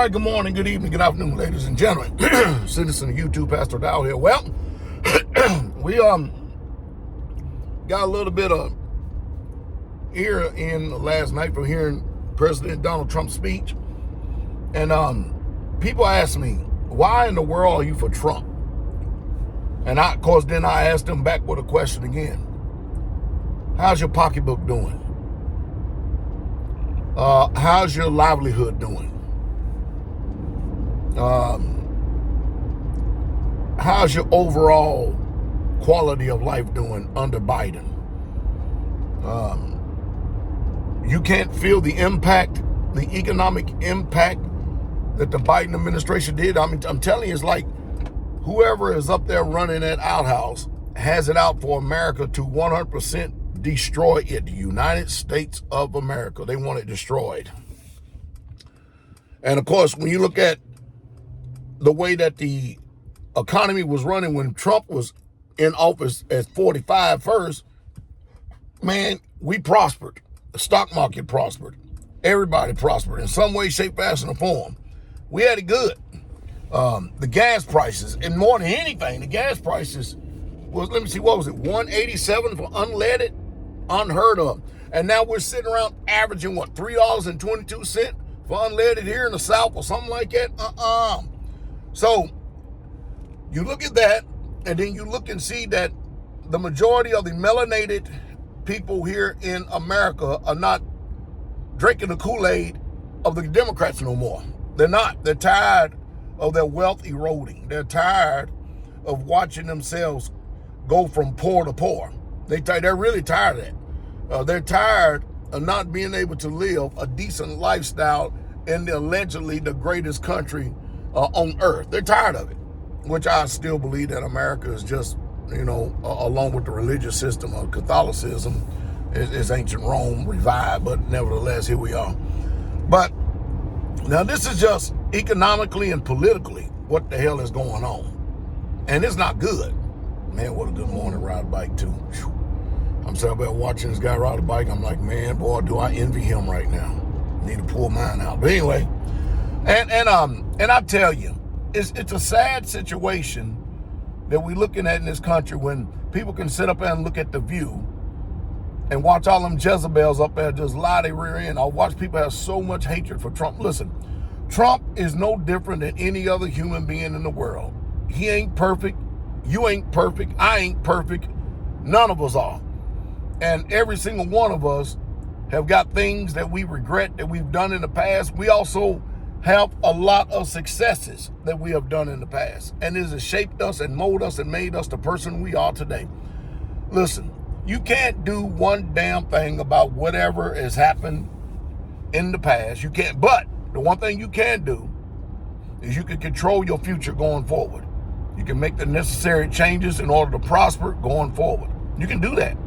right, good morning, good evening, good afternoon, ladies and gentlemen. Citizen of YouTube, Pastor Dow here. Well, we got a little bit of ear in last night from hearing President Donald Trump's speech. And people ask me, why in the world are you for Trump? And of course, then I asked them back with a question again. How's your pocketbook doing? How's your livelihood doing? How's your overall quality of life doing under Biden? You can't feel the impact, the economic impact that the Biden administration did. I mean, I'm telling you, it's like whoever is up there running that outhouse has it out for America to 100% destroy it. The United States of America. They want it destroyed. And of course, when you look at the way that the economy was running when Trump was in office at 45 first, man, we prospered. The stock market prospered. Everybody prospered in some way, shape, fashion, or form. We had it good. The gas prices, and more than anything, the gas prices was, let me see, what was it, 187 for unleaded? Unheard of. And now we're sitting around averaging, what, $3.22 for unleaded here in the South or something like that? So you look at that, and then you look and see that the majority of the melanated people here in America are not drinking the Kool-Aid of the Democrats no more. They're not. They're tired of their wealth eroding. They're tired of watching themselves go from poor to poor. They're really tired of that. They're tired of not being able to live a decent lifestyle in allegedly the greatest country on earth. They're tired of it, which I still believe that America is just, along with the religious system of Catholicism, is ancient Rome revived, but nevertheless, here we are. But now this is just economically and politically what the hell is going on. And it's not good. Man, what a good morning ride a bike too. Whew. I'm sitting there watching this guy ride a bike. I'm like, man, boy, do I envy him right now. Need to pull mine out. But anyway, and I tell you, it's a sad situation that we're looking at in this country when people can sit up there and look at The View and watch all them Jezebels up there just lie their rear end. I'll watch people have so much hatred for Trump. Listen, Trump is no different than any other human being in the world. He ain't perfect. You ain't perfect. I ain't perfect. None of us are. And every single one of us have got things that we regret that we've done in the past. We also have a lot of successes that we have done in the past. And it has shaped us and molded us and made us the person we are today. Listen, you can't do one damn thing about whatever has happened in the past. You can't. But the one thing you can do is you can control your future going forward. You can make the necessary changes in order to prosper going forward. You can do that.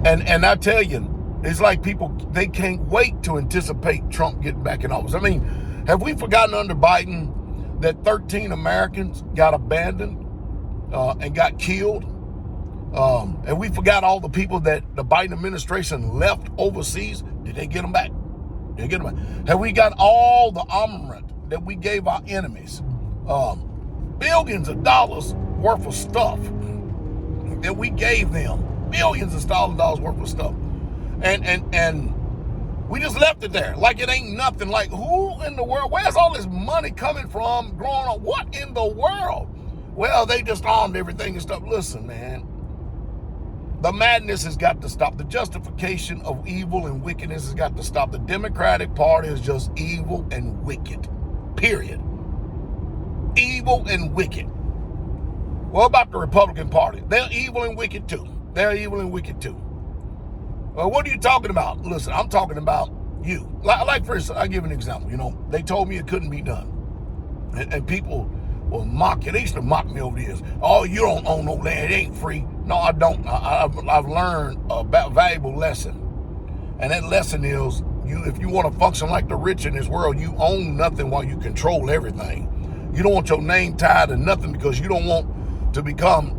And I tell you, it's like people, they can't wait to anticipate Trump getting back in office. I mean, have we forgotten under Biden that 13 Americans got abandoned and got killed? And we forgot all the people that the Biden administration left overseas. Did they get them back? Did they get them back? Have we got all the armament that we gave our enemies? Billions of dollars worth of stuff that we gave them. Billions of dollars worth of stuff. And we just left it there like it ain't nothing. Like, who in the world, where's all this money coming from growing up? What in the world? Well, they just armed everything and stuff. Listen, man, the madness has got to stop. The justification of evil and wickedness has got to stop. The Democratic Party is just evil and wicked, period. Evil and wicked. What about the Republican Party? They're evil and wicked too. They're evil and wicked too. Well, what are you talking about? Listen, I'm talking about you. Like for instance, I'll give an example. They told me it couldn't be done. And people will mock you. They used to mock me over the years. Oh, you don't own no land. It ain't free. No, I don't. I've learned a valuable lesson. And that lesson is, if you want to function like the rich in this world, you own nothing while you control everything. You don't want your name tied to nothing because you don't want to become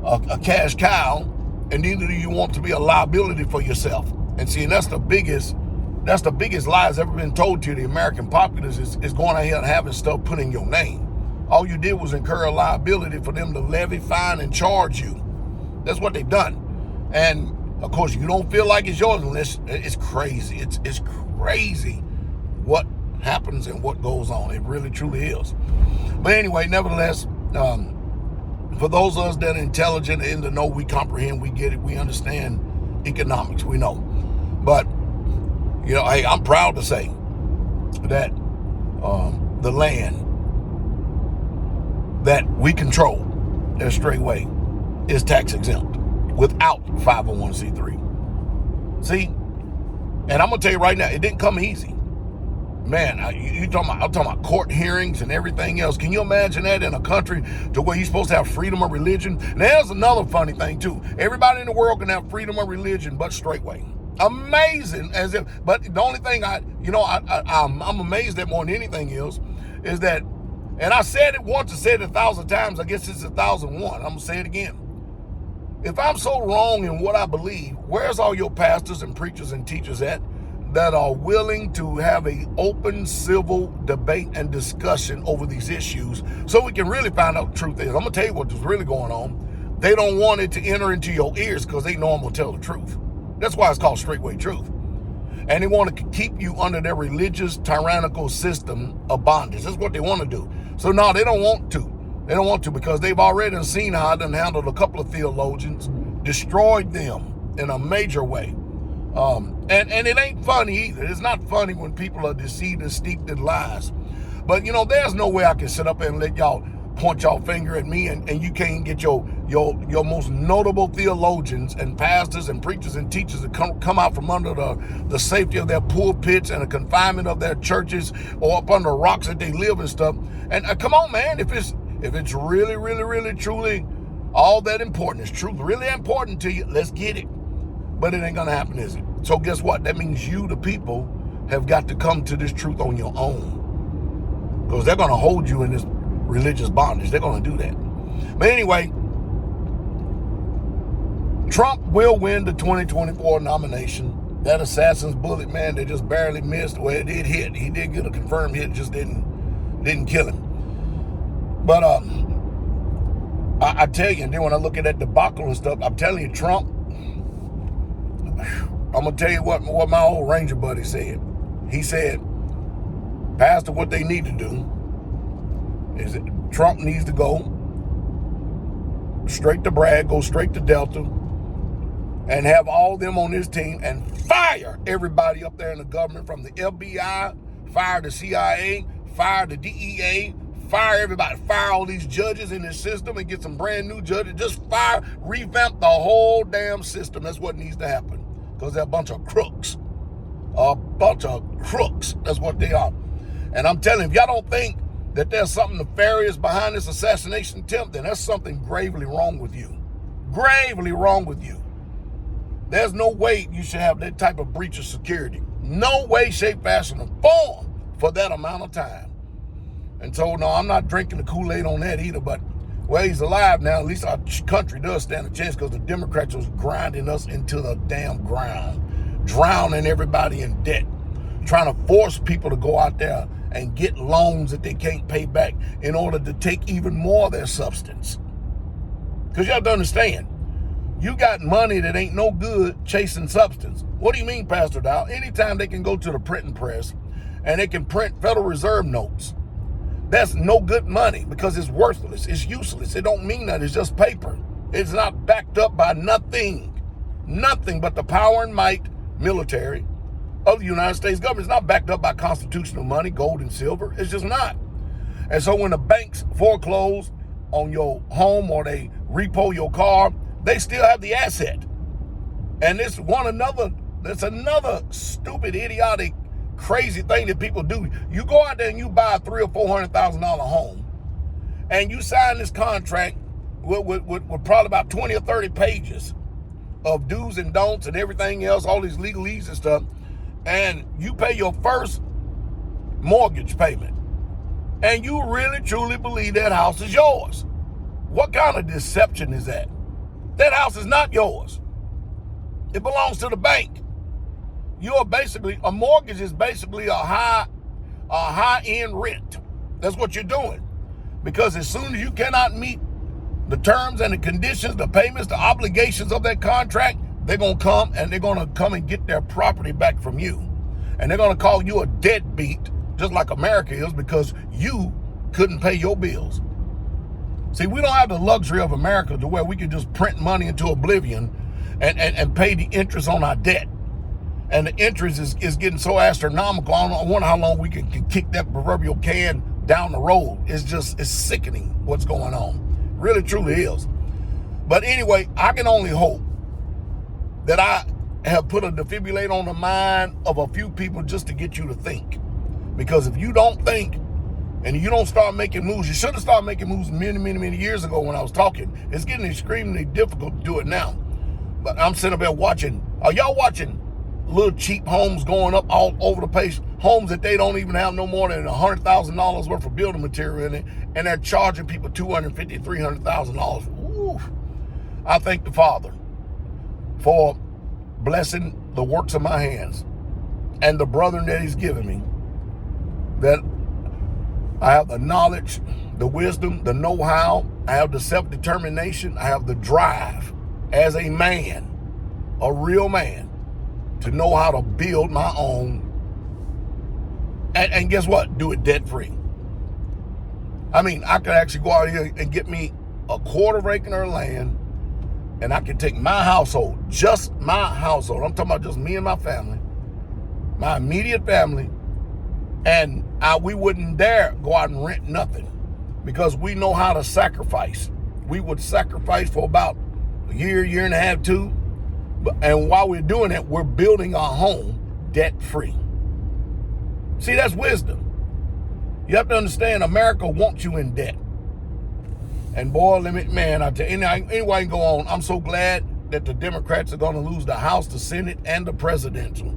a cash cow, and neither do you want to be a liability for yourself. And see, and that's the biggest That's the biggest lie that's ever been told to the American populace is going ahead and having stuff put in your name. All you did was incur a liability for them to levy, fine, and charge you. That's what they've done. And of course, you don't feel like it's yours unless it's crazy. It's crazy what happens and what goes on. It really, truly is. But anyway, nevertheless, for those of us that are intelligent and in the know, we comprehend, we get it, we understand economics, we know. But, you know, hey, I'm proud to say that the land that we control as Straightway is tax exempt without 501c3. See, and I'm gonna tell you right now, it didn't come easy. Man, I'm talking about court hearings and everything else. Can you imagine that in a country to where you're supposed to have freedom of religion? And there's another funny thing too. Everybody in the world can have freedom of religion, but Straightway. Amazing, but the only thing I'm amazed at more than anything is that, and I said it once, I said it 1,000 times, I guess it's 1,001. I'm gonna say it again. If I'm so wrong in what I believe, where's all your pastors and preachers and teachers at that are willing to have an open civil debate and discussion over these issues so we can really find out what the truth is? I'm gonna tell you what's really going on. They don't want it to enter into your ears because they know I'm gonna tell the truth. That's why it's called Straightway Truth. And they want to keep you under their religious tyrannical system of bondage. That's what they want to do. So no, they don't want to. They don't want to because they've already seen how I done handled a couple of theologians, destroyed them in a major way. And it ain't funny either. It's not funny when people are deceived and steeped in lies. But, you know, there's no way I can sit up and let y'all point y'all finger at me and you can't get your most notable theologians and pastors and preachers and teachers to come out from under the safety of their pulpits and the confinement of their churches or up under rocks that they live and stuff. And come on, man, if it's really, really, really, truly all that important, it's truth really important to you, let's get it. But it ain't gonna happen, is it? So guess what? That means you, the people, have got to come to this truth on your own. Because they're gonna hold you in this religious bondage. They're gonna do that. But anyway, Trump will win the 2024 nomination. That assassin's bullet, man, they just barely missed. Well, it did hit. He did get a confirmed hit, just didn't kill him. But I tell you, and then when I look at that debacle and stuff, I'm telling you, Trump, I'm gonna tell you what my old Ranger buddy said. He said, Pastor, what they need to do is that Trump needs to go straight to Bragg, go straight to Delta, and have all them on his team and fire everybody up there in the government, from the FBI, fire the CIA, fire the DEA, fire everybody, fire all these judges in this system and get some brand new judges. Just revamp the whole damn system. That's what needs to happen. Because they're a bunch of crooks. A bunch of crooks. That's what they are. And I'm telling you, if y'all don't think that there's something nefarious behind this assassination attempt, then there's something gravely wrong with you. Gravely wrong with you. There's no way you should have that type of breach of security. No way, shape, fashion, or form for that amount of time. And so, no, I'm not drinking the Kool-Aid on that either, but, well, he's alive now. At least our country does stand a chance, because the Democrats was grinding us into the damn ground, drowning everybody in debt, trying to force people to go out there and get loans that they can't pay back in order to take even more of their substance. Because you have to understand, you got money that ain't no good chasing substance. What do you mean, Pastor Dow? Anytime they can go to the printing press and they can print Federal Reserve notes, that's no good money, because it's worthless. It's useless. It don't mean that. It's just paper. It's not backed up by nothing but the power and might military of the United States government. It's not backed up by constitutional money, gold and silver. It's just not. And so when the banks foreclose on your home or they repo your car, they still have the asset. And that's another stupid, idiotic, crazy thing that people do. You go out there and you buy a $300,000 or $400,000 home, and you sign this contract with probably about 20 or 30 pages of do's and don'ts and everything else, all these legalese and stuff, and you pay your first mortgage payment, and you really truly believe that house is yours. What kind of deception is that? That house is not yours. It belongs to the bank. You're basically, a mortgage is basically a high-end rent. That's what you're doing. Because as soon as you cannot meet the terms and the conditions, the payments, the obligations of that contract, they're going to come and get their property back from you. And they're going to call you a deadbeat, just like America is, because you couldn't pay your bills. See, we don't have the luxury of America to where we can just print money into oblivion and pay the interest on our debt. And the interest is getting so astronomical, I wonder how long we can kick that proverbial can down the road. It's sickening what's going on. Really, truly is. But anyway, I can only hope that I have put a defibrillator on the mind of a few people just to get you to think. Because if you don't think and you don't start making moves, you should have started making moves many years ago when I was talking. It's getting extremely difficult to do it now. But I'm sitting up there watching. Are y'all watching little cheap homes going up all over the place? Homes that they don't even have no more than $100,000 worth of building material in it, and they're charging people $250,000, $300,000. Ooh. I thank the Father for blessing the works of my hands and the brethren that He's given me. That I have the knowledge, the wisdom, the know-how. I have the self-determination. I have the drive as a man, a real man, to know how to build my own. And guess what? Do it debt-free. I mean, I could actually go out here and get me a quarter acre of land, and I can take my household, just my household. I'm talking about just me and my family, my immediate family, and we wouldn't dare go out and rent nothing because we know how to sacrifice. We would sacrifice for about a year and a half, 2. And while we're doing it, we're building our home debt-free. See, that's wisdom. You have to understand, America wants you in debt. And boy, I tell you, anyway, I can go on. I'm so glad that the Democrats are going to lose the House, the Senate, and the presidency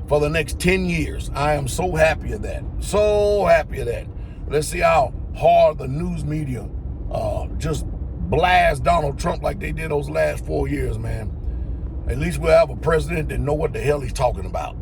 for the next 10 years. I am so happy of that. So happy of that. Let's see how hard the news media just blast Donald Trump like they did those last 4 years, man. At least we'll have a president that know what the hell he's talking about.